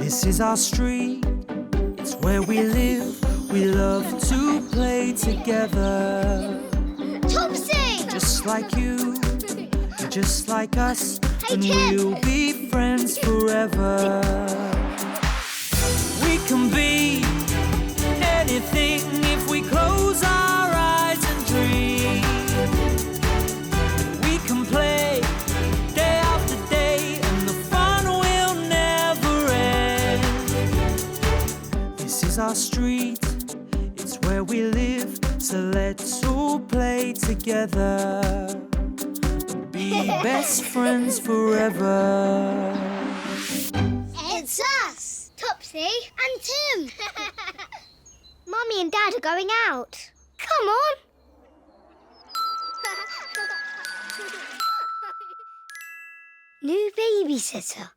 This is our street, it's where we live. We love to play together. Topsy! Just like you, just like us, Hey, and Tim. we'll be friends forever. We can be anything if we close our eyes and dream. We can play day after day, and the fun will never end. This is our street, it's where we live, so let's all play together. Be best friends forever. It's us! Topsy and Tim! Mummy and Dad are going out. Come on! New babysitter.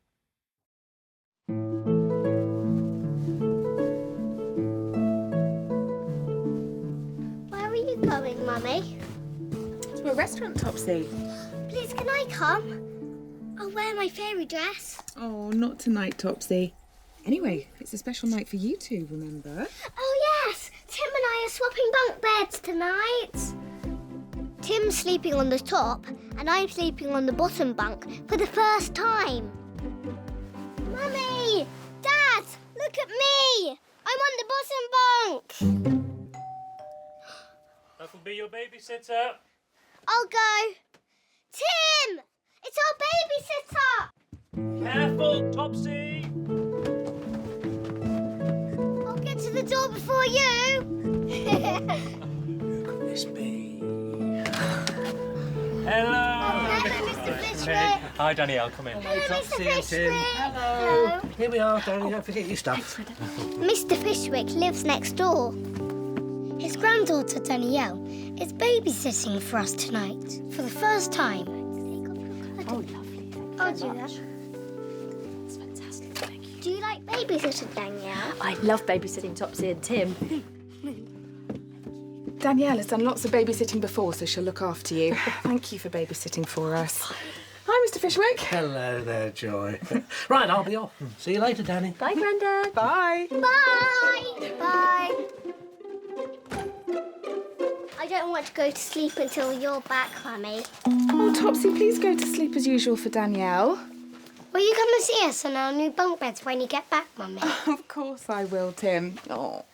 Where are you going, Mummy? To a restaurant, Topsy. Please, can I come? I'll wear my fairy dress. Oh, not tonight, Topsy. Anyway, it's a special night for you two, remember? Oh, yes! Tim and I are swapping bunk beds tonight. Tim's sleeping on the top and I'm sleeping on the bottom bunk for the first time. Mummy! Dad! Look at me! I'm on the bottom bunk! That will be your babysitter. I'll go. Tim! It's our babysitter! Careful, Topsy! I'll get to the door before you. Who could this be? Hello! Hello, Mr. Fishwick. Hi, Danielle, come in. Hello, Mr. Topsy and Tim. Fishwick. Hello. Here we are, Danny. Don't forget your stuff. Mr. Fishwick lives next door. His granddaughter Danielle is babysitting for us tonight for the first time. Oh, lovely. I'll do that. It's fantastic, thank you. Do you like babysitting, Danielle? I love babysitting Topsy and Tim. Danielle has done lots of babysitting before, so she'll look after you. Thank you for babysitting for us. Hi, Mr. Fishwick. Hello there, Joy. Right, I'll be off. See you later, Danny. Bye, Grandad. Bye. Bye! Bye! I don't want to go to sleep until you're back, Mummy. Oh, Topsy, please go to sleep as usual for Danielle. Will you come and see us on our new bunk beds when you get back, Mummy? Of course I will, Tim. Oh.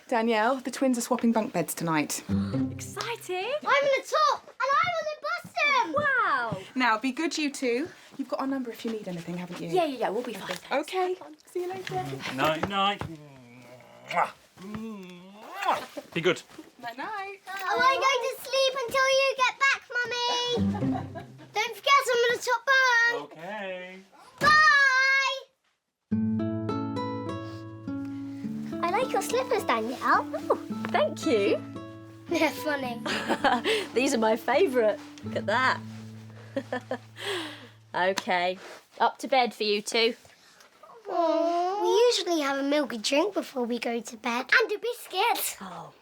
Danielle, the twins are swapping bunk beds tonight. Exciting. I'm on the top and I'm on the bottom! Wow. Now, be good, you two. You've got our number if you need anything, haven't you? Yeah, we'll be fine. Okay. See you later. Night, night. Be good. Night-night. I won't go to sleep until you get back, Mummy! Don't forget I'm on the top bunk! Okay. Bye! I like your slippers, Danielle. Oh, thank you. They're funny. These are my favourite. Look at that. OK, up to bed for you two. We usually have a milky drink before we go to bed. And a biscuit. Oh,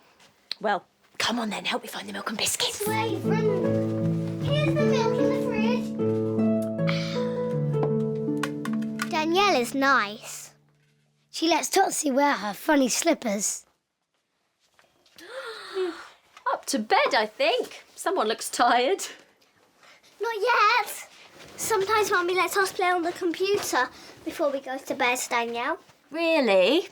well, come on then, help me find the milk and biscuits. Wait, friend. Here's the milk in the fridge. Danielle is nice. She lets Topsy wear her funny slippers. Up to bed, I think. Someone looks tired. Not yet. Sometimes Mummy lets us play on the computer before we go to bed, Danielle. Really?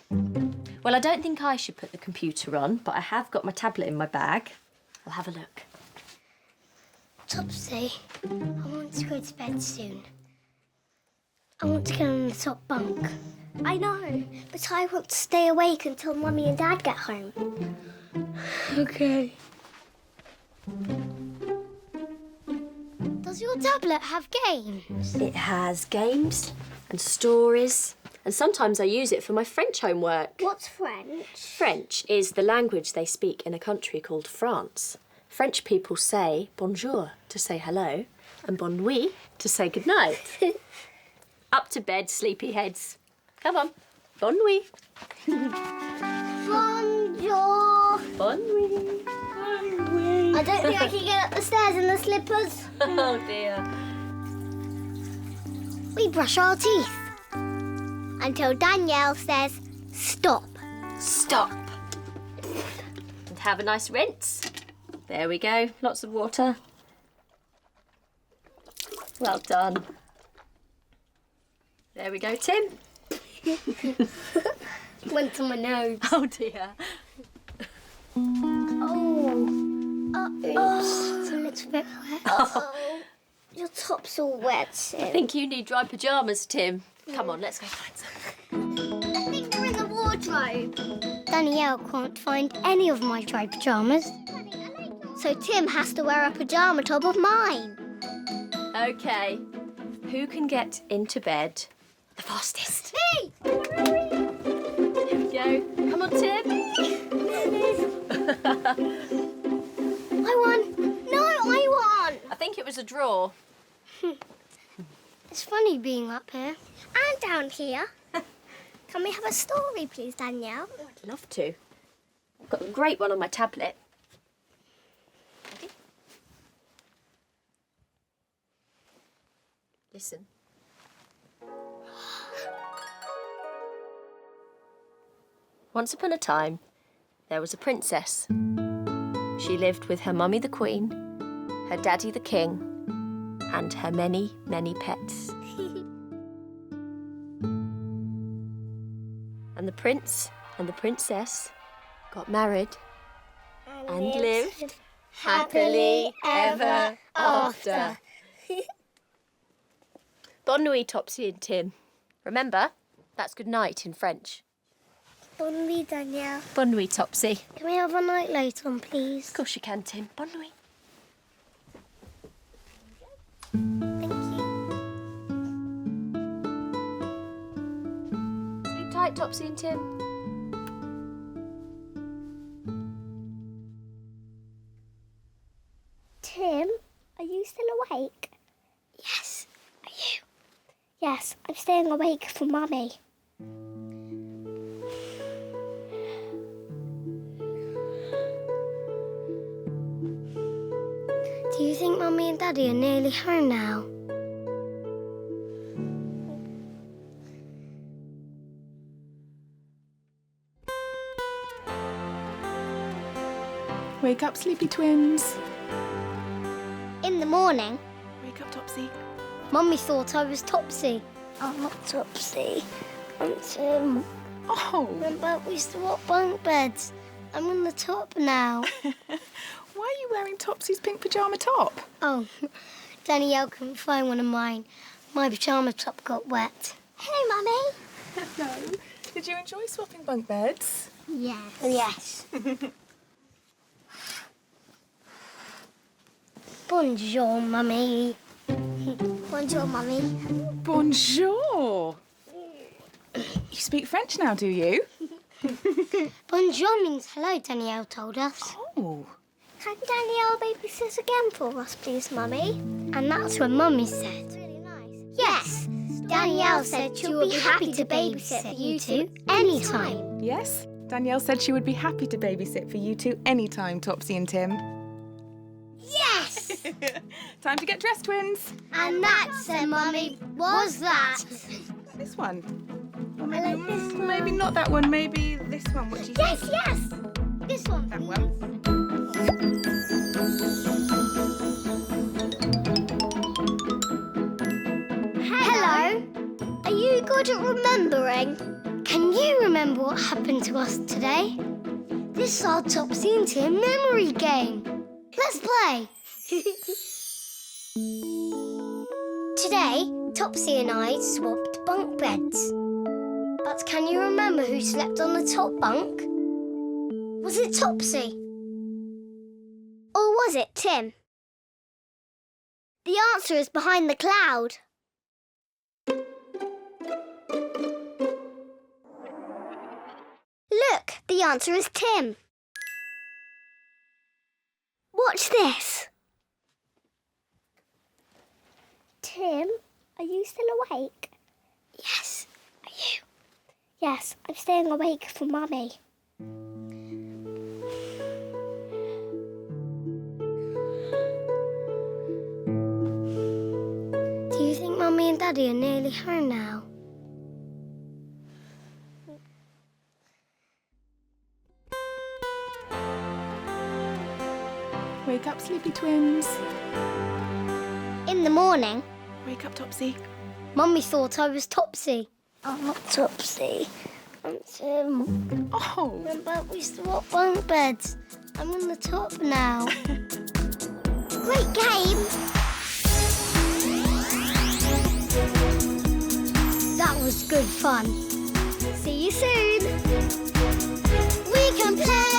Well, I don't think I should put the computer on, but I have got my tablet in my bag. I'll have a look. Topsy, I want to go to bed soon. I want to get on the top bunk. I know, but I want to stay awake until Mummy and Dad get home. Okay. Does your tablet have games? It has games and stories, and sometimes I use it for my French homework. What's French? French is the language they speak in a country called France. French people say bonjour to say hello and bonne nuit to say goodnight. Up to bed, sleepyheads. Come on, bonne nuit. Bonjour. Bonne nuit. I don't think I can get up the stairs in the slippers. Oh dear. We brush our teeth. And until Danielle says stop. Stop. And have a nice rinse. There we go. Lots of water. Well done. There we go, Tim. Went on my nose. Oh dear. It's a little bit wet. Your top's all wet, Sim. I think you need dry pyjamas, Tim. Come on, let's go find some. I think they're in the wardrobe. Danielle can't find any of my dry pyjamas. So Tim has to wear a pyjama top of mine. Okay. Who can get into bed the fastest? Me! Here we go. Come on, Tim. I won. No, I won. I think it was a draw. It's funny being up here and down here. Can we have a story, please, Danielle? I'd love to. I've got a great one on my tablet. Ready? Listen. Once upon a time, there was a princess. She lived with her mummy the queen, her daddy the king, and her many, many pets. And the prince and the princess got married and lived happily ever after. Bonne nuit, Topsy and Tim. Remember, that's good night in French. Bonne nuit, Danielle. Bonne nuit, Topsy. Can we have a night light on, please? Of course you can, Tim. Bonne nuit. Thank you. Sleep tight, Topsy and Tim. Tim, are you still awake? Yes. Are you? Yes, I'm staying awake for Mummy. Do you think Mummy and Daddy are nearly home now? Wake up, sleepy twins. In the morning, Wake up, Topsy. Mummy thought I was Topsy. I'm not Topsy. I'm Tim. Oh, Remember, we swapped bunk beds. I'm on the top now. why are you wearing Topsy's pink pyjama top? Oh, Danielle couldn't find one of mine. My pyjama top got wet. Hello, Mummy. Hello. Did you enjoy swapping bunk beds? Yes. Yes. Bonjour, Mummy. Bonjour, Mummy. Bonjour. You speak French now, do you? Bonjour means hello, Danielle told us. Oh. Can Danielle babysit again for us, please, Mummy? And that's what Mummy said. Really nice. Yes. Danielle said she would be happy to babysit for you two anytime. Yes, Danielle said she would be happy to babysit for you two anytime, Topsy and Tim. Yes! Time to get dressed, twins. And that, said Mummy, was that. This one. Or I maybe, like this one. maybe not that one, maybe this one. What do you Yes, think? yes! This one. That one. Hello. Are you good at remembering? Can you remember what happened to us today? This is our Topsy and Tim memory game. Let's play. Today, Topsy and I swapped bunk beds. But can you remember who slept on the top bunk? Was it Topsy? Or was it Tim? The answer is behind the cloud. Look, the answer is Tim. Watch this. Tim, are you still awake? Yes. Are you? Yes, I'm staying awake for Mummy. Do you think Mummy and Daddy are nearly home now? Wake up, sleepy twins. In the morning, Wake up, Topsy. Mummy thought I was Topsy. I'm not Topsy. I'm Tim. Oh. Remember, we swapped bunk beds. I'm on the top now. Great game. That was good fun. See you soon. We can play.